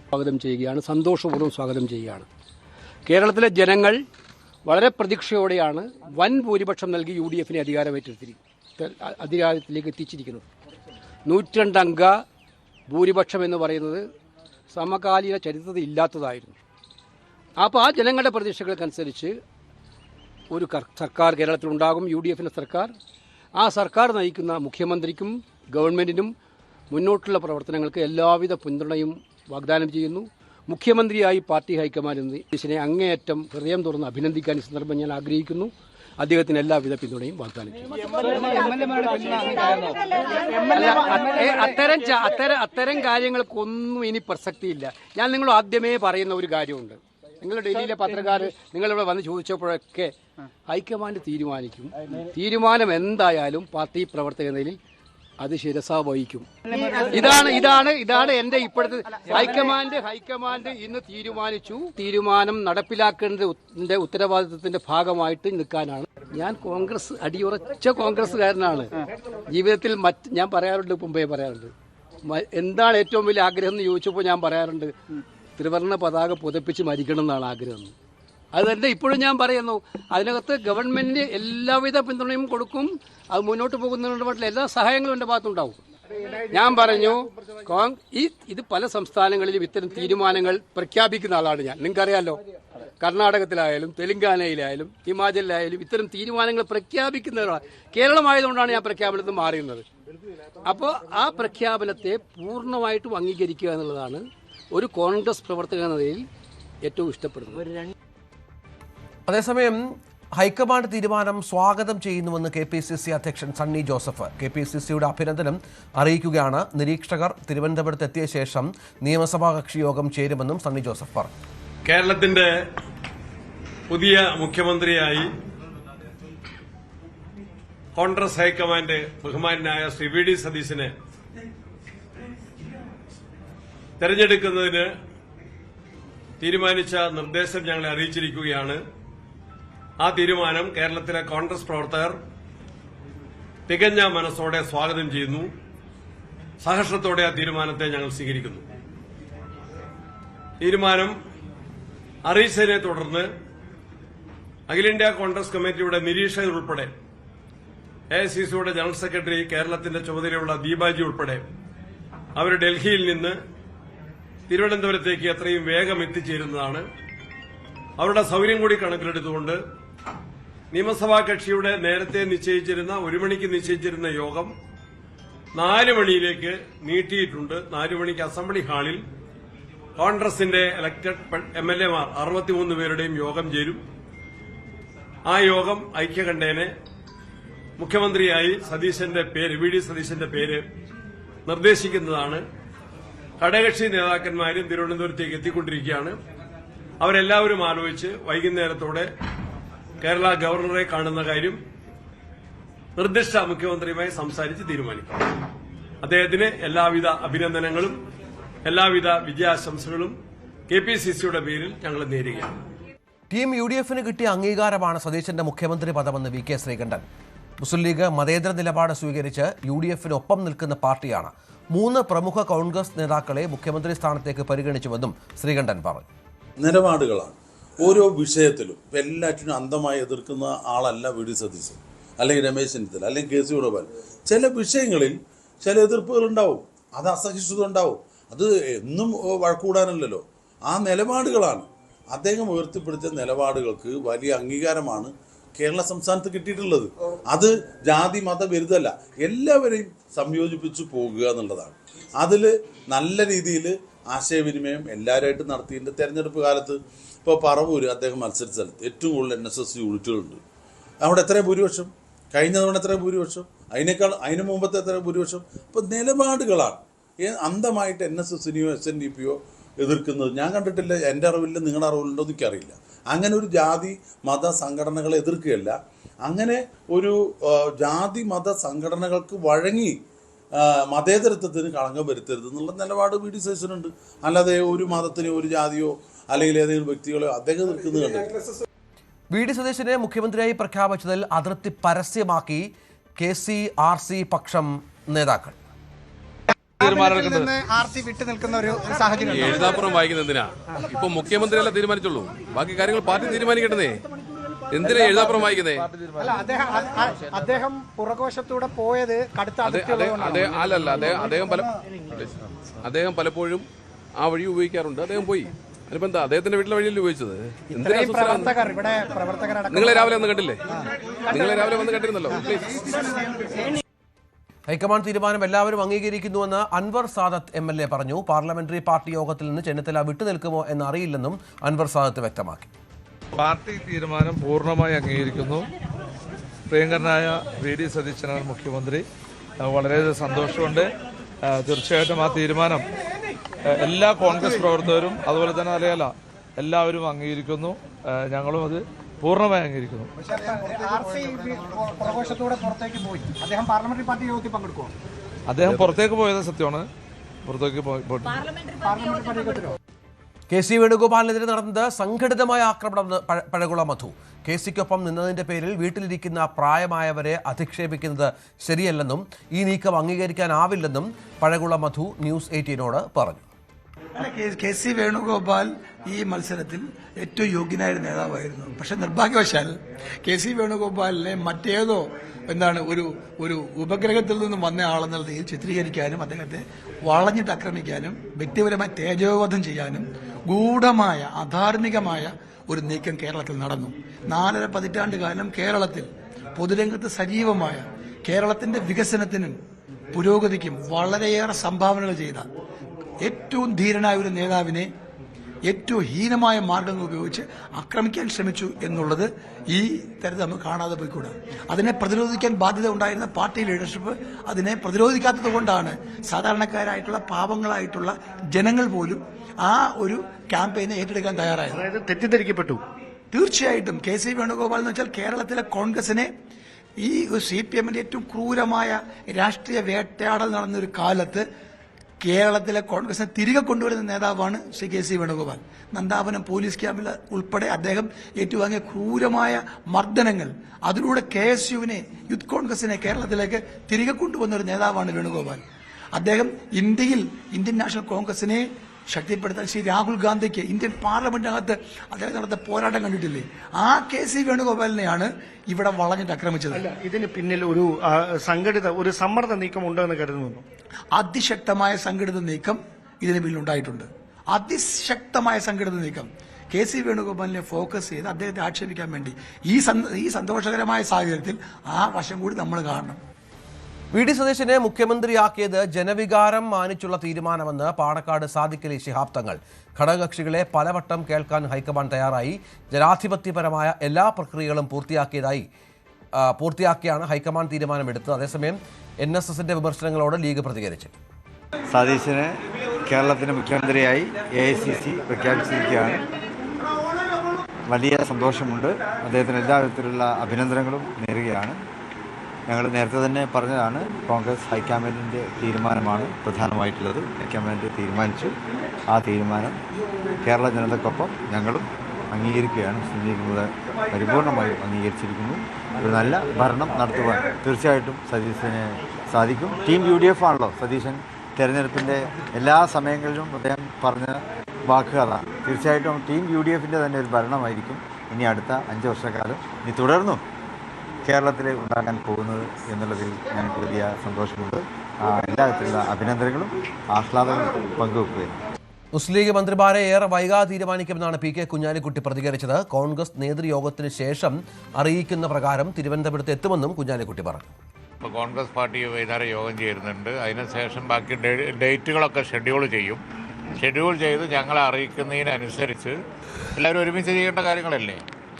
സ്വാഗതം ചെയ്യുകയാണ്, സന്തോഷപൂർവ്വം സ്വാഗതം ചെയ്യുകയാണ്. കേരളത്തിലെ ജനങ്ങൾ വളരെ പ്രതീക്ഷയോടെയാണ് വൻ ഭൂരിപക്ഷം നൽകി UDF അധികാരത്തിലേക്ക് എത്തിച്ചിരിക്കുന്നത്. 102 അംഗ ഭൂരിപക്ഷം എന്ന് പറയുന്നത് സമകാലീന ചരിത്രത്തിൽ ഇല്ലാത്തതായിരുന്നു. അപ്പോൾ ആ ജനങ്ങളുടെ പ്രതീക്ഷകൾക്കനുസരിച്ച് ഒരു സർക്കാർ കേരളത്തിലുണ്ടാകും, UDF സർക്കാർ. ആ സർക്കാർ നയിക്കുന്ന മുഖ്യമന്ത്രിക്കും ഗവൺമെൻറ്റിനും മുന്നോട്ടുള്ള പ്രവർത്തനങ്ങൾക്ക് എല്ലാവിധ പിന്തുണയും വാഗ്ദാനം ചെയ്യുന്നു. മുഖ്യമന്ത്രിയായി പാർട്ടി ഹൈക്കമാൻഡ് ഇതിനെ അങ്ങേയറ്റം ഹൃദയം തുറന്ന് അഭിനന്ദിക്കാൻ ഈ സന്ദർഭം ഞാൻ ആഗ്രഹിക്കുന്നു. അദ്ദേഹത്തിന് എല്ലാവിധ പിന്തുണയും വാഗ്ദാനം ചെയ്യും. അത്തരം കാര്യങ്ങൾക്കൊന്നും ഇനി പ്രസക്തിയില്ല. ഞാൻ നിങ്ങൾ ആദ്യമേ പറയുന്ന ഒരു കാര്യമുണ്ട്. നിങ്ങൾ ഡൽഹിയിലെ പത്രക്കാർ നിങ്ങളിവിടെ വന്ന് ചോദിച്ചപ്പോഴൊക്കെ ഹൈക്കമാൻഡ് തീരുമാനിക്കും. തീരുമാനം എന്തായാലും പാർട്ടി പ്രവർത്തക നിലയിൽ അത് ശിരസാ വഹിക്കും. ഇതാണ് എൻ്റെ ഇപ്പോഴത്തെ ഹൈക്കമാൻഡ് ഇന്ന് തീരുമാനിച്ചു. തീരുമാനം നടപ്പിലാക്കേണ്ടതിന്റെ ഉത്തരവാദിത്വത്തിന്റെ ഭാഗമായിട്ട് നിൽക്കാനാണ് ഞാൻ. കോൺഗ്രസ് അടിയുറച്ച കോൺഗ്രസ്സുകാരനാണ്. ജീവിതത്തിൽ ഞാൻ പറയാറുണ്ട്, മുമ്പേ പറയാറുണ്ട്, എന്താണ് ഏറ്റവും വലിയ ആഗ്രഹം എന്ന് ചോദിച്ചപ്പോൾ ഞാൻ പറയാറുണ്ട്, ത്രിവർണ്ണ പതാക പുതപ്പിച്ച് മരിക്കണം എന്നാണ് ആഗ്രഹം. അത് തന്നെ ഇപ്പോഴും ഞാൻ പറയുന്നു. അതിനകത്ത് ഗവൺമെൻറ് എല്ലാവിധ പിന്തുണയും കൊടുക്കും. അത് മുന്നോട്ട് പോകുന്നതിനുള്ള എല്ലാ സഹായങ്ങളും എൻ്റെ ഭാഗത്തുണ്ടാവും. ഞാൻ പറഞ്ഞു, ഇത് പല സംസ്ഥാനങ്ങളിലും ഇത്തരം തീരുമാനങ്ങൾ പ്രഖ്യാപിക്കുന്ന ആളാണ് ഞാൻ. നിങ്ങൾക്കറിയാലോ, കർണാടകത്തിലായാലും തെലങ്കാനയിലായാലും ഹിമാചലിലായാലും ഇത്തരം തീരുമാനങ്ങൾ പ്രഖ്യാപിക്കുന്നതാണ്. കേരളമായതുകൊണ്ടാണ് ഞാൻ പ്രഖ്യാപനത്തിൽ മാറിയുന്നത്. അപ്പോൾ ആ പ്രഖ്യാപനത്തെ പൂർണ്ണമായിട്ടും അംഗീകരിക്കുക എന്നുള്ളതാണ് ഒരു കോൺഗ്രസ് പ്രവർത്തക എന്ന നിലയിൽ ഏറ്റവും ഇഷ്ടപ്പെടുന്നത്. അതേസമയം ഹൈക്കമാൻഡ് തീരുമാനം സ്വാഗതം ചെയ്യുന്നുവെന്ന് KPCC അധ്യക്ഷൻ സണ്ണി ജോസഫ് KPCCയുടെ അഭിനന്ദനം അറിയിക്കുകയാണ്. നിരീക്ഷകർ തിരുവനന്തപുരത്ത് എത്തിയ ശേഷം നിയമസഭാ കക്ഷി യോഗം ചേരുമെന്നും സണ്ണി ജോസഫ് പറഞ്ഞു. കേരളത്തിന്റെ പുതിയ മുഖ്യമന്ത്രിയായി കോൺഗ്രസ് ഹൈക്കമാൻഡ് ബഹുമാനായ ശ്രീ VD സതീശനെ തെരഞ്ഞെടുക്കുന്നതിന് തീരുമാനിച്ച നിർദ്ദേശം ഞങ്ങളെ അറിയിച്ചിരിക്കുകയാണ്. ആ തീരുമാനം കേരളത്തിലെ കോൺഗ്രസ് പ്രവർത്തകർ തികഞ്ഞ മനസ്സോടെ സ്വാഗതം ചെയ്യുന്നു. സഹർഷത്തോടെ ആ തീരുമാനത്തെ ഞങ്ങൾ സ്വീകരിക്കുന്നു. തീരുമാനം അറിയിച്ചതിനെ തുടർന്ന് അഖിലേന്ത്യാ കോൺഗ്രസ് കമ്മിറ്റിയുടെ നിരീക്ഷകർ ഉൾപ്പെടെ AICCയുടെ ജനറൽ സെക്രട്ടറി കേരളത്തിന്റെ ചുമതലയുള്ള ദീപാജി ഉൾപ്പെടെ അവർ ഡൽഹിയിൽ നിന്ന് തിരുവനന്തപുരത്തേക്ക് എത്രയും വേഗം എത്തിച്ചേരുന്നതാണ്. അവരുടെ സൌകര്യം കൂടി കണക്കിലെടുത്തുകൊണ്ട് നിയമസഭാ കക്ഷിയുടെ നേരത്തെ നിശ്ചയിച്ചിരുന്ന 1 മണിക്ക് നിശ്ചയിച്ചിരുന്ന യോഗം 4 മണിയിലേക്ക് നീട്ടിയിട്ടുണ്ട്. 4 മണിക്ക് അസംബ്ലി ഹാളിൽ കോൺഗ്രസിന്റെ ഇലക്ടഡ് MLAമാർ 63 പേരുടെയും യോഗം ചേരും. ആ യോഗം ഐക്യകണ്ഠേന മുഖ്യമന്ത്രിയായി സതീശന്റെ പേര് VD സതീശന്റെ പേര് നിർദ്ദേശിക്കുന്നതാണ്. ഘടകകക്ഷി നേതാക്കന്മാരും തിരുവനന്തപുരത്തേക്ക് എത്തിക്കൊണ്ടിരിക്കുകയാണ്. അവരെല്ലാവരും ആലോചിച്ച് വൈകുന്നേരത്തോടെ കേരള ഗവർണറെ കാണുന്ന കാര്യം നിർദ്ദിഷ്ട മുഖ്യമന്ത്രിയുമായി സംസാരിച്ച് തീരുമാനിക്കും. അദ്ദേഹത്തിന് എല്ലാവിധ അഭിനന്ദനങ്ങളും എല്ലാവിധ വിജയാശംസകളും KPCCയുടെ പേരിൽ ഞങ്ങൾ നേരുകയാണ്. ടീം UDFന് കിട്ടിയ അംഗീകാരമാണ് സതീശന്റെ മുഖ്യമന്ത്രി പദമെന്ന് VK ശ്രീകണ്ഠൻ. മുസ്ലിം ലീഗ് മതേതര നിലപാട് സ്വീകരിച്ച് UDFനൊപ്പം നിൽക്കുന്ന പാർട്ടിയാണ്. 3 പ്രമുഖ കോൺഗ്രസ് നേതാക്കളെ മുഖ്യമന്ത്രി സ്ഥാനത്തേക്ക് പരിഗണിച്ചുവെന്നും ശ്രീകണ്ഠൻ പറഞ്ഞു. നിലപാടുകളാണ് ഓരോ വിഷയത്തിലും. എല്ലാറ്റിനും അന്ധമായി എതിർക്കുന്ന ആളല്ല VD സതീശൻ, അല്ലെങ്കിൽ രമേശ് ചെന്നിത്തല, അല്ലെങ്കിൽ KC വേണുഗോപാൽ. ചില വിഷയങ്ങളിൽ ചില എതിർപ്പുകളുണ്ടാവും, അത് അസഹിഷ്ണുത ഉണ്ടാവും. അത് എന്നും വഴക്കൂടാനല്ലല്ലോ. ആ നിലപാടുകളാണ് അദ്ദേഹം ഉയർത്തിപ്പിടിച്ച നിലപാടുകൾക്ക് വലിയ അംഗീകാരമാണ് കേരള സംസ്ഥാനത്ത് കിട്ടിയിട്ടുള്ളത്. അത് ജാതി മത വിരുദ്ധമല്ല, എല്ലാവരെയും സംയോജിപ്പിച്ചു പോകുക എന്നുള്ളതാണ്. അതിൽ നല്ല രീതിയിൽ ആശയവിനിമയം എല്ലാവരുമായിട്ടും നടത്തിയതിൻ്റെ തെരഞ്ഞെടുപ്പ് കാലത്ത് ഇപ്പോൾ പറവൂര് അദ്ദേഹം മത്സരിച്ച സ്ഥലത്ത് ഏറ്റവും കൂടുതൽ NSS യൂണിറ്റുകളുണ്ട്. അവിടെ എത്രയും ഭൂരിപക്ഷം, കഴിഞ്ഞ തവണ എത്രയും ഭൂരിപക്ഷം, അതിന് മുമ്പത്തെ എത്രയും ഭൂരിപക്ഷം. അപ്പോൾ നിലപാടുകളാണ്. അന്ധമായിട്ട് NSSനെയോ SNDPയോ എതിർക്കുന്നത് ഞാൻ കണ്ടിട്ടില്ല. എൻ്റെ അറിവില്ല, നിങ്ങളുടെ അറിവിലുണ്ടോ എന്ന് എനിക്കറിയില്ല. അങ്ങനെ ഒരു ജാതി മത സംഘടനകളെ എതിർക്കുകയല്ല, അങ്ങനെ ഒരു ജാതി മത സംഘടനകൾക്ക് വഴങ്ങി മതേതരത്വത്തിന് കളങ്കം വരുത്തരുത് എന്നുള്ള നിലപാട് VD സതീശനുണ്ട്. അല്ലാതെ ഒരു മതത്തിനോ ഒരു ജാതിയോ അല്ലെങ്കിൽ ഏതെങ്കിലും വ്യക്തികളോ അദ്ദേഹം എതിർക്കുന്നത് കണ്ടില്ല. VD സതീശനെ മുഖ്യമന്ത്രിയായി പ്രഖ്യാപിച്ചതിൽ അതൃപ്തി പരസ്യമാക്കി KC RC പക്ഷം നേതാക്കൾ. തീരുമാനം എടുക്കുന്നത്. ആർസി വിട്ടു നിൽക്കുന്ന ഒരു സാഹചര്യം. എഴുതാപ്പുറം വായിക്കുന്ന എന്തിനാ? ഇപ്പൊ മുഖ്യമന്ത്രിയല്ല തീരുമാനിച്ചുള്ളൂ, ബാക്കി കാര്യങ്ങൾ പാർട്ടി തീരുമാനിക്കണ്ടേ? എന്തിനാ എഴുതാപ്പുറം വായിക്കുന്നേ? അല്ല, അദ്ദേഹം പുറകോശത്തൂടെ പോയത് കടുത്ത അദ്ദേഹം പലപ്പോഴും ആ വഴി ഉപയോഗിക്കാറുണ്ട്. അദ്ദേഹം പോയി, അതിപ്പോ എന്താ അദ്ദേഹത്തിന്റെ വീട്ടിലെ വഴിയല്ലേ ഉപയോഗിച്ചത്? നിങ്ങളെ രാവിലെ വന്ന് കണ്ടില്ലേ? നിങ്ങളെ രാവിലെ വന്ന് കണ്ടിരുന്നല്ലോ. ഹൈക്കമാൻഡ് തീരുമാനം എല്ലാവരും അംഗീകരിക്കുന്നുവെന്ന് അൻവർ സാദത്ത് MLA പറഞ്ഞു. പാർലമെന്ററി പാർട്ടി യോഗത്തിൽ നിന്ന് ചെന്നിത്തല വിട്ടുനിൽക്കുമോ എന്നറിയില്ലെന്നും അൻവർ സാദത്ത് വ്യക്തമാക്കി. പാർട്ടി തീരുമാനം പൂർണ്ണമായി അംഗീകരിക്കുന്നു. പ്രിയങ്കരനായ VD സതീശനാണ് മുഖ്യമന്ത്രി. വളരെയധികം സന്തോഷമുണ്ട്. തീർച്ചയായിട്ടും ആ തീരുമാനം എല്ലാ കോൺഗ്രസ് പ്രവർത്തകരും അതുപോലെ തന്നെ അലയല എല്ലാവരും അംഗീകരിക്കുന്നു. ഞങ്ങളും അത് പൂർണ്ണമായി അംഗീകരിക്കുന്നു. അദ്ദേഹം പുറത്തേക്ക് പോയത് സത്യമാണ്. പുറത്തേക്ക് KC വേണുഗോപാലിനെതിരെ നടന്നത് സംഘടിതമായ ആക്രമണമെന്ന് പഴകുള മധു. KCക്കൊപ്പം നിന്നതിന്റെ പേരിൽ വീട്ടിലിരിക്കുന്ന പ്രായമായവരെ അധിക്ഷേപിക്കുന്നത് ശരിയല്ലെന്നും ഈ നീക്കം അംഗീകരിക്കാനാവില്ലെന്നും പഴകുള മധു ന്യൂസ് 18നോട് പറഞ്ഞു. KC വേണുഗോപാൽ ഈ മത്സരത്തിൽ ഏറ്റവും യോഗ്യനായ നേതാവായിരുന്നു. പക്ഷെ നിർഭാഗ്യവശാൽ KC വേണുഗോപാലിനെ മറ്റേതോ ഒരു ഉപഗ്രഹത്തിൽ നിന്നും വന്ന ആളെന്നുള്ള രീതിയിൽ ചിത്രീകരിക്കാനും അദ്ദേഹത്തെ വളഞ്ഞിട്ട് ആക്രമിക്കാനും വ്യക്തിപരമായി തേജോവധം ചെയ്യാനും ഗൂഢമായ അധാർമികമായ ഒരു നീക്കം കേരളത്തിൽ നടന്നു. 4.5 പതിറ്റാണ്ട് കാലം കേരളത്തിൽ പൊതുരംഗത്ത് സജീവമായ കേരളത്തിന്റെ വികസനത്തിനും പുരോഗതിക്കും വളരെയേറെ സംഭാവനകൾ ചെയ്ത ഏറ്റവും ധീരനായ ഒരു നേതാവിനെ ഏറ്റവും ഹീനമായ മാർഗങ്ങൾ ഉപയോഗിച്ച് ആക്രമിക്കാൻ ശ്രമിച്ചു എന്നുള്ളത് ഈ തരത്തിൽ നമുക്ക് കാണാതെ പോയിക്കൂടാ. അതിനെ പ്രതിരോധിക്കാൻ ബാധ്യത ഉണ്ടായിരുന്ന പാർട്ടി ലീഡർഷിപ്പ് അതിനെ പ്രതിരോധിക്കാത്തത് കൊണ്ടാണ് സാധാരണക്കാരായിട്ടുള്ള പാവങ്ങളായിട്ടുള്ള ജനങ്ങൾ പോലും ആ ഒരു ക്യാമ്പയിനെ ഏറ്റെടുക്കാൻ തയ്യാറായത്. അതായത് തെറ്റിദ്ധരിക്കപ്പെട്ടു. തീർച്ചയായിട്ടും KC വേണുഗോപാൽ എന്ന് വെച്ചാൽ കേരളത്തിലെ കോൺഗ്രസിനെ ഈ CPMന്റെ ഏറ്റവും ക്രൂരമായ രാഷ്ട്രീയ വേട്ടയാടൽ നടന്നൊരു കാലത്ത് കേരളത്തിലെ കോൺഗ്രസിനെ തിരികെ കൊണ്ടുവരുന്ന നേതാവാണ് ശ്രീ KC വേണുഗോപാൽ. നന്ദാവനം പോലീസ് ക്യാമ്പിൽ ഉൾപ്പെടെ അദ്ദേഹം ഏറ്റുവാങ്ങിയ ക്രൂരമായ മർദ്ദനങ്ങൾ, അതിലൂടെ KSUവിനെ യൂത്ത് കോൺഗ്രസിനെ കേരളത്തിലേക്ക് തിരികെ കൊണ്ടുവന്ന ഒരു നേതാവാണ് വേണുഗോപാൽ. അദ്ദേഹം ഇന്ത്യൻ നാഷണൽ കോൺഗ്രസിനെ ശക്തിപ്പെടുത്താൻ ശ്രീ രാഹുൽ ഗാന്ധിക്ക് ഇന്ത്യൻ പാർലമെന്റിനകത്ത് അദ്ദേഹം നടത്തിയ പോരാട്ടം കണ്ടിട്ടില്ലേ? ആ KC വേണുഗോപാലിനെയാണ് ഇവിടെ വളഞ്ഞിട്ട് ആക്രമിച്ചത്. ഇതിന് പിന്നിൽ ഒരു ഒരു സമ്മർദ്ദ നീക്കം ഉണ്ടെന്ന് കരുതുന്നു. അതിശക്തമായ സംഘടിത നീക്കം ഇതിന് പിന്നിലുണ്ടായിട്ടുണ്ട്. അതിശക്തമായ സംഘടിത നീക്കം KC വേണുഗോപാലിനെ ഫോക്കസ് ചെയ്ത് അദ്ദേഹത്തെ ആക്ഷേപിക്കാൻ വേണ്ടി ഈ സന്തോഷകരമായ സാഹചര്യത്തിൽ ആ വശം കൂടി നമ്മൾ കാണണം. VD സതീശനെ മുഖ്യമന്ത്രിയാക്കിയത് ജനവികാരം മാനിച്ചുള്ള തീരുമാനമെന്ന് പാണക്കാട് സാദിഖ് അലി ശിഹാബ് തങ്ങൾ. ഘടകകക്ഷികളെ പലവട്ടം കേൾക്കാൻ ഹൈക്കമാൻഡ് തയ്യാറായി. ജനാധിപത്യപരമായ എല്ലാ പ്രക്രിയകളും പൂർത്തിയാക്കിയാണ് ഹൈക്കമാൻഡ് തീരുമാനമെടുത്തത്. അതേസമയം NSSന്റെ വിമർശനങ്ങളോട് ലീഗ് പ്രതികരിച്ചു. സതീശനെ കേരളത്തിന്റെ മുഖ്യമന്ത്രിയായി AICC പ്രഖ്യാപിച്ചിരിക്കുകയാണ്. വലിയ സന്തോഷമുണ്ട്. അദ്ദേഹത്തിന് എല്ലാ വിധത്തിലുള്ള അഭിനന്ദനങ്ങളും നേരുകയാണ്. ഞങ്ങൾ നേരത്തെ തന്നെ പറഞ്ഞതാണ്, കോൺഗ്രസ് ഹൈക്കമാൻഡിൻ്റെ തീരുമാനമാണ് പ്രധാനമായിട്ടുള്ളത്. ഹൈക്കമാൻഡ് തീരുമാനിച്ചു. ആ തീരുമാനം കേരള ജനതയ്ക്കൊപ്പം ഞങ്ങളും അംഗീകരിക്കുകയാണ്. മുസ്ലിം ലീഗ് മുതൽ പരിപൂർണമായും അംഗീകരിച്ചിരിക്കുന്നു. ഒരു നല്ല ഭരണം നടത്തുവാൻ തീർച്ചയായിട്ടും സതീശന് സാധിക്കും. ടീം UDF ആണല്ലോ സതീശൻ. തെരഞ്ഞെടുപ്പിൻ്റെ എല്ലാ സമയങ്ങളിലും അദ്ദേഹം പറഞ്ഞ വാക്ക് അതാണ്. തീർച്ചയായിട്ടും ടീം UDFൻ്റെ തന്നെ ഒരു ഭരണമായിരിക്കും ഇനി അടുത്ത 5 വർഷക്കാലം ഇനി തുടർന്നും കേരളത്തിൽ ഉണ്ടാകാൻ പോകുന്നത് എന്നുള്ളതിൽ ഞങ്ങൾക്ക് വലിയ സന്തോഷമുണ്ട്. എല്ലാ വിധത്തിലുള്ള അഭിനന്ദനങ്ങളും ആഹ്ലാദങ്ങളും പങ്കുവെക്കുകയാണ്. മുസ്ലിം ലീഗ് മന്ത്രിമാരെ ഏറെ വൈകാതെ തീരുമാനിക്കുമെന്നാണ് PK കുഞ്ഞാലിക്കുട്ടി പ്രതികരിച്ചത്. കോൺഗ്രസ് നേതൃയോഗത്തിന് ശേഷം അറിയിക്കുന്ന പ്രകാരം തിരുവനന്തപുരത്ത് എത്തുമെന്നും കുഞ്ഞാലിക്കുട്ടി പറഞ്ഞു. ഇപ്പോൾ കോൺഗ്രസ് പാർട്ടി വൈകുന്നേരം യോഗം ചേരുന്നുണ്ട്. അതിനുശേഷം ബാക്കി ഡേറ്റുകളൊക്കെ ഷെഡ്യൂൾ ചെയ്ത് ഞങ്ങളെ അറിയിക്കുന്നതിനനുസരിച്ച് എല്ലാവരും ഒരുമിച്ച് ചെയ്യേണ്ട കാര്യങ്ങളല്ലേ,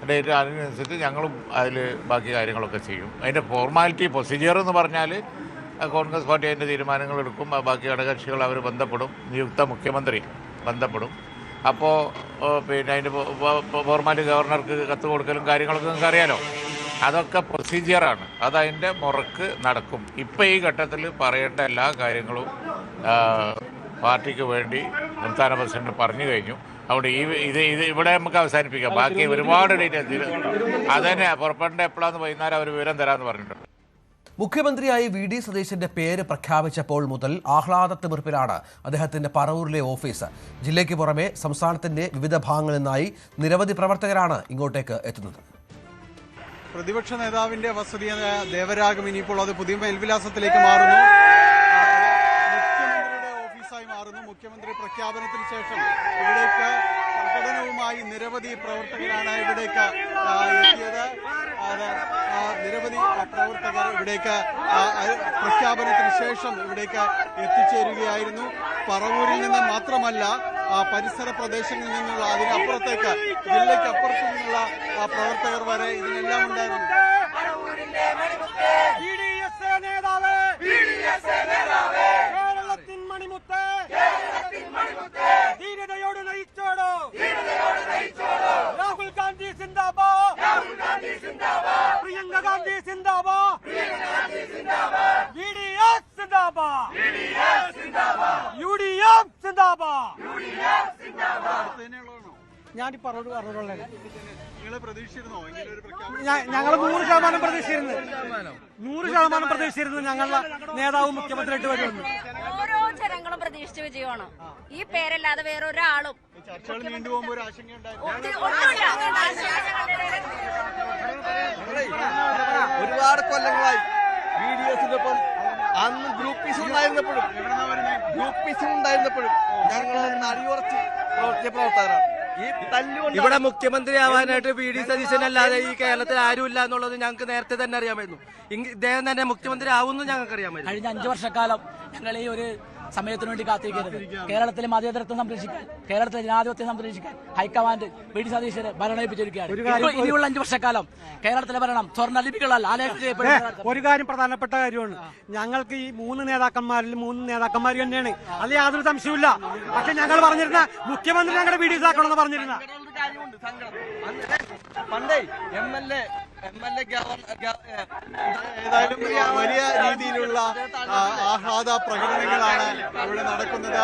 ഡേറ്റ് അതിനനുസരിച്ച് ഞങ്ങളും അതിൽ ബാക്കി കാര്യങ്ങളൊക്കെ ചെയ്യും. അതിൻ്റെ ഫോർമാലിറ്റി പ്രൊസീജിയർ എന്ന് പറഞ്ഞാൽ കോൺഗ്രസ് പാർട്ടി അതിൻ്റെ തീരുമാനങ്ങൾ എടുക്കും. ബാക്കി ഘടകകക്ഷികൾ അവർ ബന്ധപ്പെടും, നിയുക്ത മുഖ്യമന്ത്രി ബന്ധപ്പെടും. അപ്പോൾ പിന്നെ അതിൻ്റെ ഫോർമാലിറ്റി ഗവർണർക്ക് കത്ത് കൊടുക്കലും കാര്യങ്ങളൊക്കെ നിങ്ങൾക്ക് അറിയാലോ. അതൊക്കെ പ്രൊസീജിയറാണ്. അതതിൻ്റെ മുറക്ക് നടക്കും. ഇപ്പോൾ ഈ ഘട്ടത്തിൽ പറയേണ്ട എല്ലാ കാര്യങ്ങളും പാർട്ടിക്ക് വേണ്ടി സംസ്ഥാന പ്രസിഡന്റ് പറഞ്ഞു കഴിഞ്ഞു. അതുകൊണ്ട് ഇവിടെ നമുക്ക് അവസാനിപ്പിക്കാം. ബാക്കി ഒരുപാട് ഡീറ്റെയിൽസ് അതന്നെ പുറപ്പെടേണ്ട എപ്പോഴാന്ന് വൈകുന്നേരം അവർ വിവരം തരാമെന്ന് പറഞ്ഞിട്ടുണ്ട്. മുഖ്യമന്ത്രിയായി VD സതീശന്റെ പേര് പ്രഖ്യാപിച്ചപ്പോൾ മുതൽ ആഹ്ലാദത്തിമിർപ്പിലാണ് അദ്ദേഹത്തിന്റെ പറവൂരിലെ ഓഫീസ്. ജില്ലയ്ക്ക് പുറമെ സംസ്ഥാനത്തിന്റെ വിവിധ ഭാഗങ്ങളിൽ നിന്നായി നിരവധി പ്രവർത്തകരാണ് ഇങ്ങോട്ടേക്ക് എത്തുന്നത്. പ്രതിപക്ഷ നേതാവിന്റെ വസതിയായ ദേവരാഗം ഇനിയിപ്പോൾ അത് പുതിയ മേൽവിലാസത്തിലേക്ക് മാറുന്നു. മുഖ്യമന്ത്രിയുടെ ഓഫീസായി മാറുന്നു. മുഖ്യമന്ത്രി പ്രഖ്യാപനത്തിന് ശേഷം ഇവിടേക്ക് പ്രകടനവുമായി നിരവധി പ്രവർത്തകരാണ് ഇവിടേക്ക് എത്തിയത്. നിരവധി പ്രവർത്തകർ ഇവിടേക്ക് പ്രഖ്യാപനത്തിന് ശേഷം ഇവിടേക്ക് എത്തിച്ചേരുകയായിരുന്നു. പറവൂരിൽ നിന്ന് മാത്രമല്ല, പരിസര പ്രദേശങ്ങളിൽ നിന്നുള്ള അതിനപ്പുറത്തേക്ക് ജില്ലയ്ക്ക് അപ്പുറത്തു നിന്നുള്ള പ്രവർത്തകർ വരെ ഇതിനെല്ലാം ഉണ്ടായിരുന്നു. ധീരതയോട് നയിച്ചോടോ രാഹുൽ ഗാന്ധി സിന്ദാബാദ്, പ്രിയങ്ക ഗാന്ധി സിന്ദാബാദ്, VDS സിന്ദാബാദ്, UDF സിന്ദാബാദ്. ഞാൻ പറഞ്ഞോളൂ. ഞങ്ങൾ 100% പ്രതീക്ഷിച്ചിരുന്നു. 100% പ്രതീക്ഷിച്ചിരുന്നു ഞങ്ങളുടെ നേതാവും മുഖ്യമന്ത്രിയായിട്ട് വരുമെന്ന്. ഓരോ ജനങ്ങളും പ്രതീക്ഷിച്ച വിജയമാണ്. ഈ പേരല്ലാതെ വേറൊരാളും ചർച്ചകൾ നീണ്ടുപോകുമ്പോൾ ഒരു ആശങ്കയുണ്ടായിരുന്നു. ഒരുപാട് കൊല്ലങ്ങളായി VDSന്റെ ഒപ്പം അന്ന് ഗ്രൂപ്പിസം ഉണ്ടായിരുന്നപ്പോഴും ഞങ്ങൾ അടിയുറച്ച് പ്രവർത്തിച്ച പ്രവർത്തകരാണ്. ഇവിടെ മുഖ്യമന്ത്രി ആവാനായിട്ട് VD സതീശനല്ലാതെ ഈ കേരളത്തിൽ ആരുമില്ല എന്നുള്ളത് ഞങ്ങൾക്ക് നേരത്തെ തന്നെ അറിയാമായിരുന്നു. ഇദ്ദേഹം തന്നെ മുഖ്യമന്ത്രി ആവുമെന്ന് ഞങ്ങൾക്ക് അറിയാമായിരുന്നു. കഴിഞ്ഞ 5 വർഷക്കാലം ഞങ്ങൾ ഈ ഒരു സമയത്തിന് വേണ്ടി കാത്തിരിക്കരുത്. കേരളത്തിലെ മതേതരത്വം സംരക്ഷിക്കാൻ, കേരളത്തിലെ ജനാധിപത്യം സംരക്ഷിക്കാൻ ഹൈക്കമാൻഡ് VD സതീശനെ ഭരണമേൽപ്പിച്ചിരിക്കുകയാണ്. ഇനിയുള്ള 5 വർഷക്കാലം കേരളത്തിലെ ഭരണം സ്വർണ്ണലിപികളാൽ ആലേഖനം ചെയ്യപ്പെടുന്ന ഒരു കാര്യം പ്രധാനപ്പെട്ട കാര്യമാണ്. ഞങ്ങൾക്ക് ഈ 3 നേതാക്കന്മാരിൽ 3 നേതാക്കന്മാർ തന്നെയാണ്, അത് യാതൊരു സംശയമില്ല. പക്ഷെ ഞങ്ങൾ പറഞ്ഞിരുന്ന മുഖ്യമന്ത്രി ഞങ്ങളുടെ VDS ആക്കണമെന്ന് പറഞ്ഞിരുന്ന പണ്ടേ MLA ഏതായാലും വലിയ രീതിയിലുള്ള ആഹ്ലാദ പ്രകടനങ്ങളാണ് ഇവിടെ നടക്കുന്നത്.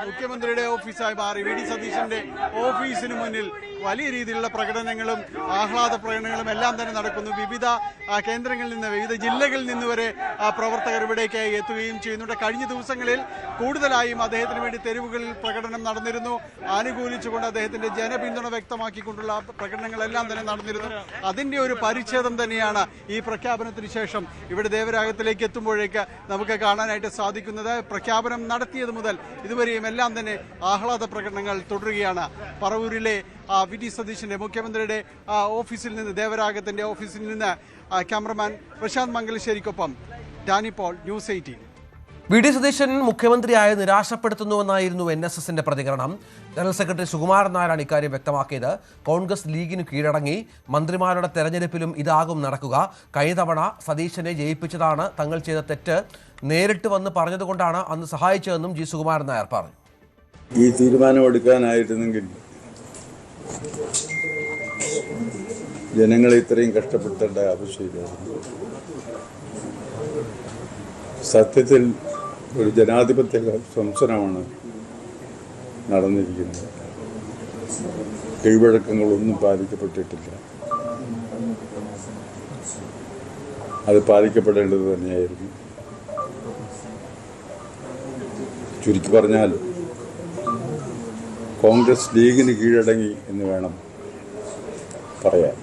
മുഖ്യമന്ത്രിയുടെ ഓഫീസായി മാറി VD സതീശന്റെ ഓഫീസിന് മുന്നിൽ വലിയ രീതിയിലുള്ള പ്രകടനങ്ങളും ആഹ്ലാദ പ്രകടനങ്ങളും എല്ലാം തന്നെ നടക്കുന്നു. വിവിധ കേന്ദ്രങ്ങളിൽ നിന്ന്, വിവിധ ജില്ലകളിൽ നിന്ന് വരെ പ്രവർത്തകർ ഇവിടേക്ക് എത്തുകയും ചെയ്യുന്നുണ്ട്. കഴിഞ്ഞ ദിവസങ്ങളിൽ കൂടുതലായും അദ്ദേഹത്തിന് വേണ്ടി തെരുവുകളിൽ പ്രകടനം നടന്നിരുന്നു. ആനുകൂലിച്ചുകൊണ്ട് അദ്ദേഹത്തിന്റെ ജനപിന്തുണ വ്യക്തമാക്കിക്കൊണ്ടുള്ള പ്രകടനങ്ങളെല്ലാം തന്നെ നടന്നിരുന്നു. അതിന്റെ ഒരു പരിച്ഛേദം തന്നെയാണ് ഈ പ്രഖ്യാപനത്തിന് ശേഷം ഇവിടെ ദേവരാഗത്തിലേക്ക് എത്തുമ്പോഴേക്ക് നമുക്ക് കാണാനായിട്ട് സാധിക്കുന്നത്. പ്രഖ്യാപനം നടത്തിയത് മുതൽ ഇതുവരെയും എല്ലാം തന്നെ ആഹ്ലാദ പ്രകടനങ്ങൾ തുടരുകയാണ്. പറവൂരിലെ VD സതീശന്റെ മുഖ്യമന്ത്രിയുടെ ഓഫീസിൽ നിന്ന്, ദേവരാഗത്തിന്റെ ഓഫീസിൽ നിന്ന് ക്യാമറമാൻ പ്രശാന്ത് മംഗലശ്ശേരിക്കൊപ്പം ഡാനി പോൾ, News 18. VD സതീശൻ മുഖ്യമന്ത്രിയായി നിരാശപ്പെടുത്തുന്നുവെന്നായിരുന്നു NSSന്റെ പ്രതികരണം. ജനറൽ സെക്രട്ടറി സുകുമാരൻ നായരാണ് ഇക്കാര്യം വ്യക്തമാക്കിയത്. കോൺഗ്രസ് ലീഗിന് കീഴടങ്ങി. മന്ത്രിമാരുടെ തെരഞ്ഞെടുപ്പിലും ഇതാകും നടക്കുക. കഴിഞ്ഞ തവണ സതീശനെ ജയിപ്പിച്ചതാണ് തങ്ങൾ ചെയ്ത തെറ്റ്. നേരിട്ട് വന്ന് പറഞ്ഞതുകൊണ്ടാണ് അന്ന് സഹായിച്ചതെന്നും G. സുകുമാരൻ നായർ പറഞ്ഞു. ഈ തീരുമാനമെടുക്കാനായിരുന്നെങ്കിൽ ജനങ്ങളെ ഇത്രയും കഷ്ടപ്പെടുത്തേണ്ട ആവശ്യമില്ലായിരുന്നു. സത്യത്തിൽ ഒരു ജനാധിപത്യ സംസനമാണ് നടന്നിരിക്കുന്നത്. കീഴ്വഴക്കങ്ങളൊന്നും പാലിക്കപ്പെട്ടിട്ടില്ല. അത് പാലിക്കപ്പെടേണ്ടത് തന്നെയായിരുന്നു. ചുരുക്കി പറഞ്ഞാൽ കോൺഗ്രസ് ലീഗിന് കീഴടങ്ങി എന്ന് വേണം പറയാൻ.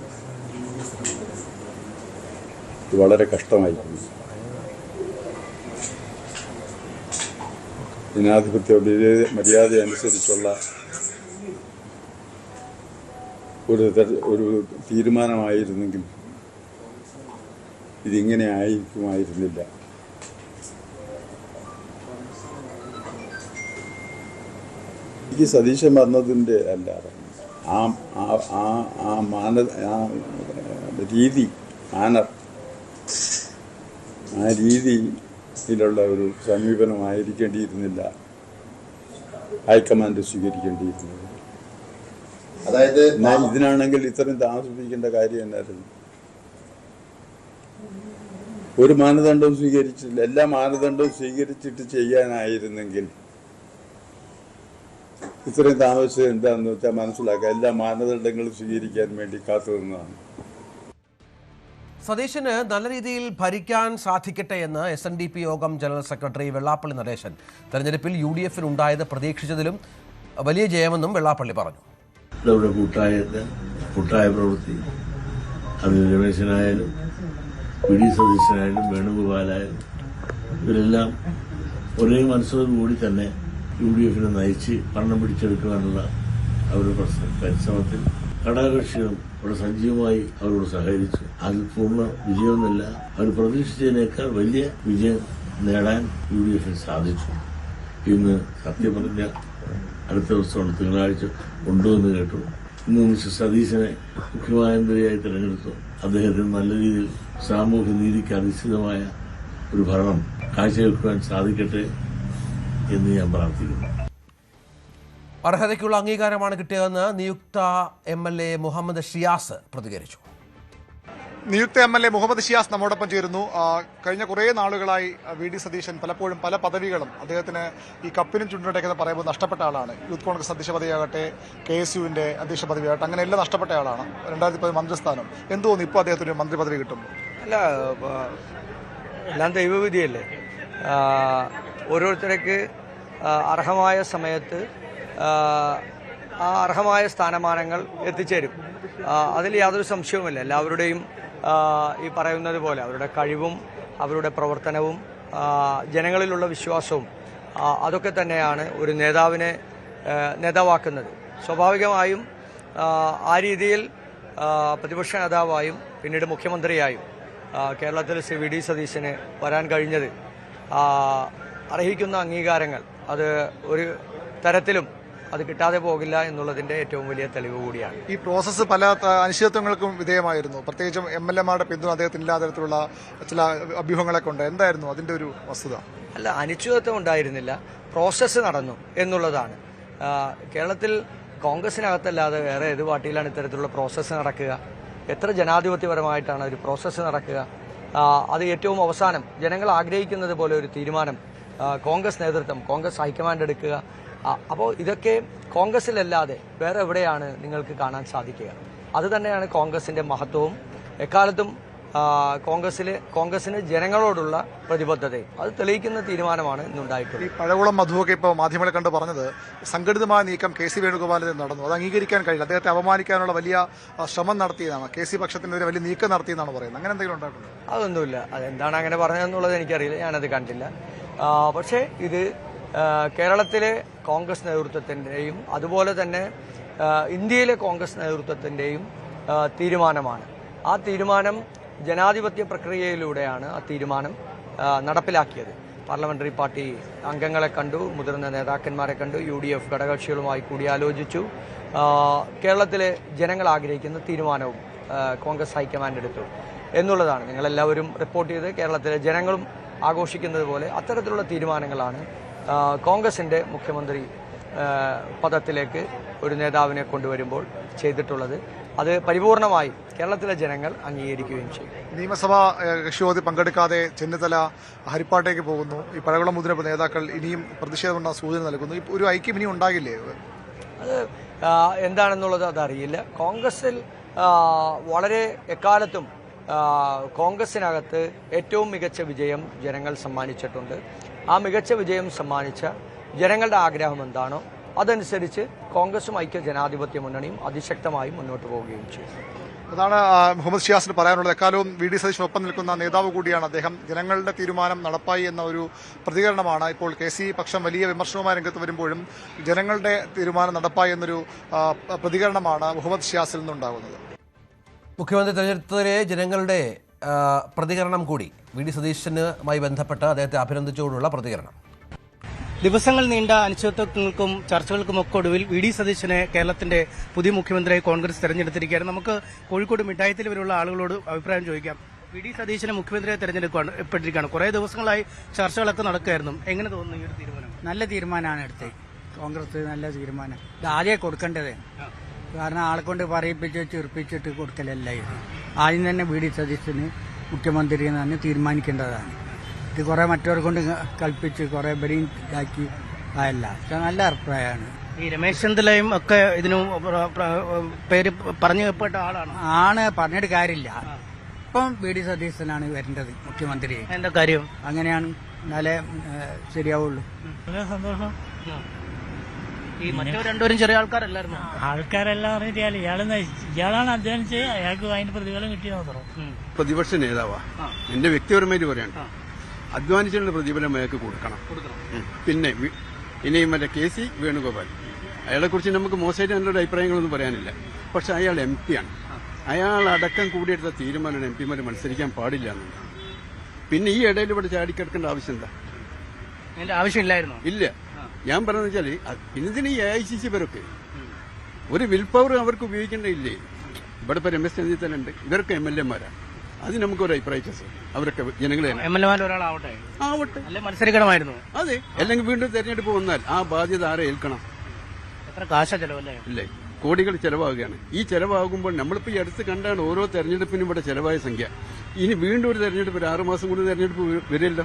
ഇത് വളരെ കഷ്ടമായിരിക്കുന്നു. ജനാധിപത്യ മര്യാദ അനുസരിച്ചുള്ള ഒരു തീരുമാനമായിരുന്നെങ്കിൽ ഇതിങ്ങനെ ആയിരിക്കുമായിരുന്നില്ല. എനിക്ക് സതീശൻ വന്നതിൻ്റെ അല്ല, രീതിയിലുള്ള ഒരു സമീപനമായിരിക്കേണ്ടിയിരുന്നില്ല ഹൈക്കമാൻഡ് സ്വീകരിക്കേണ്ടിയിരുന്നത്. അതായത് ഇതിനാണെങ്കിൽ ഇത്രയും താമസിപ്പിക്കേണ്ട കാര്യം എന്നായിരുന്നു? ഒരു മാനദണ്ഡവും സ്വീകരിച്ചില്ല. എല്ലാ മാനദണ്ഡവും സ്വീകരിച്ചിട്ട് ചെയ്യാനായിരുന്നെങ്കിൽ ഇത്രയും താമസിച്ചത് എന്താണെന്ന് വെച്ചാൽ മനസ്സിലാക്കുക. എല്ലാ മാനദണ്ഡങ്ങളും സ്വീകരിക്കാൻ വേണ്ടി കാത്തു നിന്നതാണ്. സതീശന് നല്ല രീതിയിൽ ഭരിക്കാൻ സാധിക്കട്ടെ എന്ന് SNDP യോഗം ജനറൽ സെക്രട്ടറി വെള്ളാപ്പള്ളി നടേശൻ. തെരഞ്ഞെടുപ്പിൽ UDF ഉണ്ടായത് പ്രതീക്ഷിച്ചതിലും വലിയ ജയമെന്നും വെള്ളാപ്പള്ളി പറഞ്ഞു. കൂട്ടായ പ്രവൃത്തി അത് രമേശനായാലും PD സതീശനായാലും വേണുഗോപാലായാലും ഇവരെല്ലാം ഒരേ മനസ്സോടുകൂടി തന്നെ UDF നയിച്ച് ഭരണം പിടിച്ചെടുക്കുവാനുള്ള അവരുടെ പരിശ്രമത്തിൽ ഘടകകക്ഷികളും വളരെ സജീവമായി അവരോട് സഹകരിച്ചു. അതിൽ പൂർണ്ണ വിജയമൊന്നുമില്ല, അവർ പ്രതീക്ഷിച്ചതിനേക്കാൾ വലിയ വിജയം നേടാൻ UDF സാധിച്ചു. ഇന്ന് സത്യപ്രതിജ്ഞ അടുത്ത ദിവസമാണ്, തിങ്കളാഴ്ച കൊണ്ടുവന്ന് കേട്ടു. ഇന്ന് മിസ്റ്റർ സതീശനെ മുഖ്യമന്ത്രിയായി തിരഞ്ഞെടുത്തു. അദ്ദേഹത്തിന് നല്ല രീതിയിൽ സാമൂഹ്യ നീതിക്ക് അധിഷ്ഠിതമായ ഒരു ഭരണം കാഴ്ചവെക്കുവാൻ സാധിക്കട്ടെ എന്ന് ഞാൻ പ്രാർത്ഥിക്കുന്നു. അർഹതയ്ക്കുള്ള അംഗീകാരമാണ് കിട്ടിയതെന്ന് നിയുക്ത MLA മുഹമ്മദ് ഷിയാസ് പ്രതികരിച്ചു. നിയുക്ത MLA മുഹമ്മദ് ഷിയാസ് നമ്മോടൊപ്പം ചേരുന്നു. കഴിഞ്ഞ കുറേ നാളുകളായി VD സതീശൻ പലപ്പോഴും പല പദവികളും അദ്ദേഹത്തിന് ഈ കപ്പിനും ചുണ്ടിനൊക്കെ പറയുമ്പോൾ നഷ്ടപ്പെട്ട ആളാണ്. യൂത്ത് കോൺഗ്രസ് അധ്യക്ഷ പദവിയാകട്ടെ, KSUവിന്റെ അധ്യക്ഷ പദവിയാകട്ടെ, അങ്ങനെ എല്ലാം നഷ്ടപ്പെട്ട ആളാണ്. 2010 മന്ത്രിസ്ഥാനം. എന്ത് തോന്നുന്നു ഇപ്പോൾ അദ്ദേഹത്തിന് മന്ത്രി പദവി കിട്ടും? അല്ല, എല്ലാം ദൈവവിധിയല്ലേ. ഓരോരുത്തർക്ക് അർഹമായ സമയത്ത് ആ അർഹമായ സ്ഥാനമാനങ്ങൾ എത്തിച്ചേരും. അതിൽ യാതൊരു സംശയവുമില്ല. എല്ലാവരുടെയും ഈ പറയുന്നത് പോലെ അവരുടെ കഴിവും അവരുടെ പ്രവർത്തനവും ജനങ്ങളിലുള്ള വിശ്വാസവും അതൊക്കെ തന്നെയാണ് ഒരു നേതാവിനെ നേതാവാക്കുന്നത്. സ്വാഭാവികമായും ആ രീതിയിൽ പ്രതിപക്ഷ നേതാവായും പിന്നീട് മുഖ്യമന്ത്രിയായും കേരളത്തിൽ VD സതീശന് വരാൻ കഴിഞ്ഞത് അർഹിക്കുന്ന അംഗീകാരങ്ങൾ അത് ഒരു തരത്തിലും അത് കിട്ടാതെ പോകില്ല എന്നുള്ളതിന്റെ ഏറ്റവും വലിയ തെളിവ് കൂടിയാണ്. ഈ പ്രോസസ്സ് പല അനിശ്ചിതത്വങ്ങൾക്കും വിധേയമായിരുന്നു. പ്രത്യേകിച്ചും MLA-മാരുടെ പിന്തുണ അദ്ദേഹത്തിന് ഇല്ലാത്ത തരത്തിലുള്ള ചില അഭ്യൂഹങ്ങളൊക്കെ ഉണ്ട്. എന്തായിരുന്നു അതിന്റെ ഒരു വസ്തുത? അല്ല, അനിശ്ചിതത്വം ഉണ്ടായിരുന്നില്ല, പ്രോസസ്സ് നടന്നു എന്നുള്ളതാണ്. കേരളത്തിൽ കോൺഗ്രസിനകത്തല്ലാതെ വേറെ ഏത് പാർട്ടിയിലാണ് ഇത്തരത്തിലുള്ള പ്രോസസ്സ് നടക്കുക? എത്ര ജനാധിപത്യപരമായിട്ടാണ് ഒരു പ്രോസസ്സ് നടക്കുക? അത് ഏറ്റവും അവസാനം ജനങ്ങൾ ആഗ്രഹിക്കുന്നത് പോലെ ഒരു തീരുമാനം കോൺഗ്രസ് നേതൃത്വം, കോൺഗ്രസ് ഹൈക്കമാൻഡ് എടുക്കുക. അപ്പോൾ ഇതൊക്കെ കോൺഗ്രസിലല്ലാതെ വേറെ എവിടെയാണ് നിങ്ങൾക്ക് കാണാൻ സാധിക്കുക? അത് തന്നെയാണ് കോൺഗ്രസിന്റെ മഹത്വവും എക്കാലത്തും കോൺഗ്രസിന് ജനങ്ങളോടുള്ള പ്രതിബദ്ധതയും അത് തെളിയിക്കുന്ന തീരുമാനമാണ് ഇന്നുണ്ടായിട്ടുള്ളത്. ഈ പഴകുളം മധുവൊക്കെ ഇപ്പോൾ മാധ്യമങ്ങളെ കണ്ട് പറഞ്ഞത് സംഘടിതമായ നീക്കം KC വേണുഗോപാലിന് നടന്നു, അത് അംഗീകരിക്കാൻ കഴിയില്ല, അദ്ദേഹത്തെ അപമാനിക്കാനുള്ള വലിയ ശ്രമം നടത്തിയതാണ്, KC പക്ഷത്തിനെതിരെ വലിയ നീക്കം നടത്തിയെന്നാണ് പറയുന്നത്. അങ്ങനെ എന്തെങ്കിലും ഉണ്ടായിട്ടുണ്ടോ? അതൊന്നുമില്ല. അതെന്താണ് അങ്ങനെ പറഞ്ഞതെന്നുള്ളത് എനിക്കറിയില്ല, ഞാനത് കണ്ടില്ല. പക്ഷേ ഇത് കേരളത്തിലെ കോൺഗ്രസ് നേതൃത്വത്തിൻ്റെയും അതുപോലെ തന്നെ ഇന്ത്യയിലെ കോൺഗ്രസ് നേതൃത്വത്തിൻ്റെയും തീരുമാനമാണ്. ആ തീരുമാനം ജനാധിപത്യ പ്രക്രിയയിലൂടെയാണ് ആ തീരുമാനം നടപ്പിലാക്കിയത്. പാർലമെന്ററി പാർട്ടി അംഗങ്ങളെ കണ്ടു, മുതിർന്ന നേതാക്കന്മാരെ കണ്ടു, UDF ഘടകകക്ഷികളുമായി കൂടിയാലോചിച്ചു. കേരളത്തിലെ ജനങ്ങൾ ആഗ്രഹിക്കുന്ന തീരുമാനവും കോൺഗ്രസ് ഹൈക്കമാൻഡ് എടുത്തു എന്നുള്ളതാണ്. നിങ്ങളെല്ലാവരും റിപ്പോർട്ട് ചെയ്ത് കേരളത്തിലെ ജനങ്ങളും ആഘോഷിക്കുന്നത് പോലെ അത്തരത്തിലുള്ള തീരുമാനങ്ങളാണ് കോൺഗ്രസിന്റെ മുഖ്യമന്ത്രി പദത്തിലേക്ക് ഒരു നേതാവിനെ കൊണ്ടുവരുമ്പോൾ ചെയ്തിട്ടുള്ളത്. അത് പരിപൂർണമായി കേരളത്തിലെ ജനങ്ങൾ അംഗീകരിക്കുകയും ചെയ്യും. നിയമസഭാ കക്ഷിയോഗത്തിൽ പങ്കെടുക്കാതെ ചെന്നിത്തല ഹരിപ്പാട്ടേക്ക് പോകുന്നു. ഈ പഴകുളം മുതിർന്ന നേതാക്കൾ ഇനിയും പ്രതിഷേധമുള്ള സൂചന നൽകുന്നു. ഒരു ഐക്യം ഇനിയും ഉണ്ടാകില്ലേ? അത് എന്താണെന്നുള്ളത് അതറിയില്ല. കോൺഗ്രസിൽ വളരെ എക്കാലത്തും കോൺഗ്രസിനകത്ത് ഏറ്റവും മികച്ച വിജയം ജനങ്ങൾ സമ്മാനിച്ചിട്ടുണ്ട്. ആ മികച്ച വിജയം സമ്മാനിച്ച ജനങ്ങളുടെ ആഗ്രഹം എന്താണോ അതനുസരിച്ച് കോൺഗ്രസും ഐക്യ ജനാധിപത്യ മുന്നണിയും അതിശക്തമായി മുന്നോട്ട് പോവുകയും ചെയ്യും. അതാണ് മുഹമ്മദ് ഷിയാസിന് പറയാനുള്ളത്. എക്കാലവും VD സതീശനൊപ്പം നിൽക്കുന്ന നേതാവ് കൂടിയാണ് അദ്ദേഹം. ജനങ്ങളുടെ തീരുമാനം നടപ്പായി എന്ന ഒരു പ്രതികരണമാണ് ഇപ്പോൾ KC പക്ഷം വലിയ വിമർശനവുമായി രംഗത്ത് വരുമ്പോഴും ജനങ്ങളുടെ തീരുമാനം നടപ്പായി എന്നൊരു പ്രതികരണമാണ് മുഹമ്മദ് ഷിയാസിൽ നിന്നുണ്ടാകുന്നത്. മുഖ്യമന്ത്രി തെരഞ്ഞെടുപ്പിലെ ജനങ്ങളുടെ പ്രതികരണം കൂടി VD സതീശനുമായി ബന്ധപ്പെട്ട് അദ്ദേഹത്തെ അഭിനന്ദിച്ചുകൊണ്ടുള്ള പ്രതികരണം. ദിവസങ്ങൾ നീണ്ട അനിശ്ചിതത്വങ്ങൾക്കും ചർച്ചകൾക്കുമൊക്കെ ഒടുവിൽ VD സതീശനെ കേരളത്തിന്റെ പുതിയ മുഖ്യമന്ത്രിയായി കോൺഗ്രസ് തെരഞ്ഞെടുത്തിരിക്കുകയാണ്. നമുക്ക് കോഴിക്കോട് മിഠായിത്തിൽ വരെയുള്ള ആളുകളോട് അഭിപ്രായം ചോദിക്കാം. VD സതീശനെ മുഖ്യമന്ത്രിയായി തെരഞ്ഞെടുക്കപ്പെട്ടിരിക്കുകയാണ്. കുറേ ദിവസങ്ങളായി ചർച്ചകളൊക്കെ നടക്കുകയായിരുന്നു. എങ്ങനെ തോന്നുന്നു ഈ ഒരു തീരുമാനം? നല്ല തീരുമാനമാണ് എടുത്തത് കോൺഗ്രസ്. നല്ല തീരുമാനം. ഇത് ആദ്യം കൊടുക്കേണ്ടത്. കാരണം ആളെ കൊണ്ട് പറയിപ്പിച്ച് ചെറുപ്പിച്ചിട്ട് കൊടുക്കലല്ല ഇത്. ആദ്യം തന്നെ VD സതീശന് മുഖ്യമന്ത്രി എന്നാണ് തീരുമാനിക്കേണ്ടതാണ്. ഇത് കുറേ മറ്റവരെ കൊണ്ട് കൽപ്പിച്ച് കുറേ ബരിയും ഇതാക്കി ആയല്ല. നല്ല അഭിപ്രായമാണ്. ഈ രമേശ് ചെന്നിത്തലയും ഒക്കെ ഇതിന് പേര് പറഞ്ഞു കേൾപ്പെട്ട ആളാണ്. പറഞ്ഞിട്ട് കാര്യമില്ല. ഇപ്പം വി ഡി സതീശനാണ് വരേണ്ടത് മുഖ്യമന്ത്രി. എന്താ കാര്യം? അങ്ങനെയാണ്, എന്നാലേ ശരിയാവുള്ളൂ. സന്തോഷം. ഈ മറ്റോ രണ്ടുപേരും ചെറിയ ആൾക്കാരല്ലായിരുന്നു. ആൾക്കാരെല്ലാം പറഞ്ഞിട്ട് ഇയാളാണ് അധ്വാനിച്ച് അയാൾക്ക് അതിന് പ്രതിഫലം കിട്ടിയ മാത്രം. പ്രതിപക്ഷ നേതാവാ, എന്റെ വ്യക്തിപരമായിട്ട് പറയാണ്, അധ്വാനിച്ചുള്ള പ്രതിഫലം അയാൾക്ക് കൊടുക്കണം. പിന്നെ ഇനിയും മറ്റേ KC വേണുഗോപാൽ, അയാളെക്കുറിച്ച് നമുക്ക് മോശമായിട്ട് നല്ലൊരു അഭിപ്രായങ്ങളൊന്നും പറയാനില്ല. പക്ഷെ അയാൾ MP ആണ്. അയാൾ അടക്കം കൂടിയെടുത്ത തീരുമാനമാണ് MP മാർ മത്സരിക്കാൻ പാടില്ല എന്നുള്ളത്. പിന്നെ ഈ ഇടയിൽ ഇവിടെ ചാടിക്കിടക്കേണ്ട ആവശ്യം എന്താ? ആവശ്യമില്ലായിരുന്നു. ഇല്ല. ഞാൻ പറയുന്നത് വെച്ചാല് പിന്നെന്തിന് ഈ AICC പേരൊക്കെ ഒരു വിൽ പവർ അവർക്ക് ഉപയോഗിക്കേണ്ടതില്ലേ? ഇവിടെ ഇപ്പൊ രമേശ് ചെന്നിത്തല ഉണ്ട്, ഇവരൊക്കെ MLA മാരാണ്. അത് നമുക്കൊരു അഭിപ്രായം, അവരൊക്കെ ജനങ്ങളെ ഒരാളാവട്ടെ ആവട്ടെ, അല്ലെ മത്സരിക്കണമായിരുന്നു. അതെ, അല്ലെങ്കിൽ വീണ്ടും തെരഞ്ഞെടുപ്പ് വന്നാൽ ആ ബാധ്യത ആരെ ഏൽക്കണം? എത്ര കാശ ചെലവല്ലേ? ഇല്ലേ, കോടികൾ ചെലവാകുകയാണ്. ഈ ചെലവാകുമ്പോൾ നമ്മളിപ്പോൾ ഈ അടുത്ത് കണ്ടാണ് ഓരോ തെരഞ്ഞെടുപ്പിനും ഇവിടെ ചെലവായ സംഖ്യ. ഇനി വീണ്ടും ഒരു തെരഞ്ഞെടുപ്പ്, ഒരു 6 മാസം കൂടി തെരഞ്ഞെടുപ്പ് വരില്ല.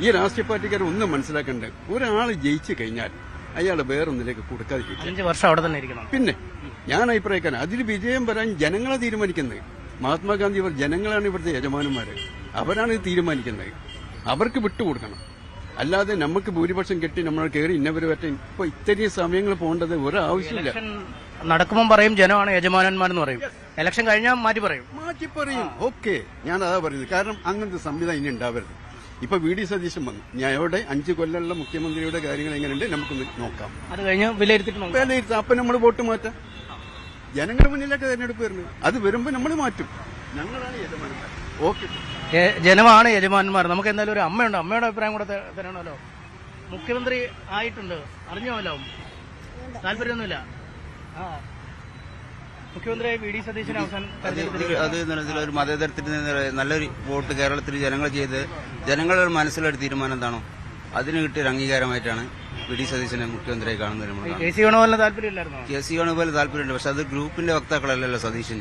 ഈ രാഷ്ട്രീയ പാർട്ടിക്കാർ ഒന്നും മനസ്സിലാക്കേണ്ടത്, ഒരാൾ ജയിച്ചു കഴിഞ്ഞാൽ അയാൾ വേറൊന്നിലേക്ക് കൊടുക്കാതിരിക്കും. 5 വർഷം അവിടെ തന്നെ ഇരിക്കണം. പിന്നെ ഞാൻ അഭിപ്രായക്കാരൻ, അതിൽ വിജയം വരാൻ ജനങ്ങളെ തീരുമാനിക്കുന്നത്. മഹാത്മാഗാന്ധി അവർ ജനങ്ങളാണ് ഇവിടുത്തെ യജമാനന്മാര്, അവരാണ് ഇത് തീരുമാനിക്കുന്നത്. അവർക്ക് വിട്ടുകൊടുക്കണം. അല്ലാതെ നമുക്ക് ഭൂരിപക്ഷം കെട്ടി നമ്മൾ കയറി ഇന്നവരെ പറ്റ ഇപ്പൊ ഇത്രയും സമയങ്ങൾ പോകേണ്ടത് ഒരാവശ്യമില്ല. നടക്കുമ്പോൾ പറയും ജനമാണ് യജമാനന്മാരെന്ന് പറയും, ഇലക്ഷൻ കഴിഞ്ഞാൽ മാറ്റി പറയും. ഓക്കെ, ഞാൻ അതാ പറയുന്നത്. കാരണം അങ്ങനത്തെ സംവിധാനം ഇനി ഉണ്ടാവരുത്. ഇപ്പൊ VD സതീശൻ വന്നു, ഞാൻ അവിടെ 5 കൊല്ലമുള്ള മുഖ്യമന്ത്രിയുടെ കാര്യങ്ങൾ എങ്ങനെയുണ്ട് നമുക്കൊന്ന് നോക്കാം. അത് കഴിഞ്ഞ് വിലയിരുത്താം. അപ്പൊ നമ്മൾ വോട്ട് മാറ്റാം. ജനങ്ങളുടെ മുന്നിലൊക്കെ തെരഞ്ഞെടുപ്പ് വരുന്നത്, അത് വരുമ്പോ നമ്മൾ മാറ്റും. ഞങ്ങളാണ് യജമാനന്മാർ. ഓക്കെ, ജനമാണ് യജമാനന്മാർ. നമുക്ക് എന്തായാലും ഒരു അമ്മയുണ്ട്, അമ്മയുടെ അഭിപ്രായം കൂടെ തരണമല്ലോ. മുഖ്യമന്ത്രി ആയിട്ടുണ്ട്, അറിഞ്ഞോല്ലോ, താല്പര്യമൊന്നുമില്ല. മുഖ്യമന്ത്രിയായി VD സതീശൻ അവസാനം അത് ഒരു മതേതരത്തിന് നല്ലൊരു വോട്ട് കേരളത്തിൽ ജനങ്ങൾ ചെയ്ത് ജനങ്ങളുടെ മനസ്സിലൊരു തീരുമാനം എന്താണോ അതിന് കിട്ടിയൊരു അംഗീകാരമായിട്ടാണ് VD സതീശനെ മുഖ്യമന്ത്രിയായി കാണുന്നത്. KC വേണുഗോപാലിന് താല്പര്യമില്ലായിരുന്നു. KC വേണുഗോപാലിന് താല്പര്യമുണ്ട്, പക്ഷെ അത് ഗ്രൂപ്പിന്റെ വക്താക്കളല്ലല്ലോ സതീശൻ.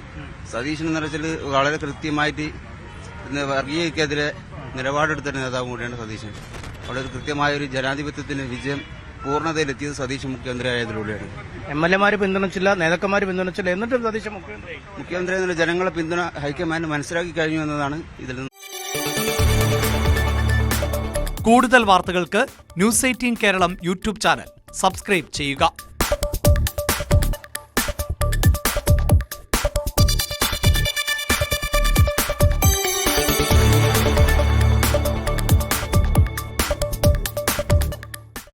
സതീശൻ എന്ന് വെച്ചാൽ വളരെ കൃത്യമായിട്ട് വർഗീയക്കെതിരെ നിലപാടെടുത്ത നേതാവും കൂടിയാണ് സതീശൻ. വളരെ കൃത്യമായ ഒരു ജനാധിപത്യത്തിന്റെ വിജയം പൂർണ്ണതയിലെത്തിയത് സതീശൻ മുഖ്യമന്ത്രി ആയതിലൂടെയാണ്. MLA പിന്തുണച്ചില്ല, നേതാക്കന്മാർ പിന്തുണച്ചില്ല, എന്നിട്ടും സതീശൻ മുഖ്യമന്ത്രി എന്നുള്ള ജനങ്ങളെ പിന്തുണ ഹൈക്കമാൻഡ് മനസ്സിലാക്കി കഴിഞ്ഞു എന്നതാണ് ഇതിൽ നിന്ന്. കൂടുതൽ വാർത്തകൾക്ക് News 18 Keralam YouTube channel subscribe ചെയ്യുക.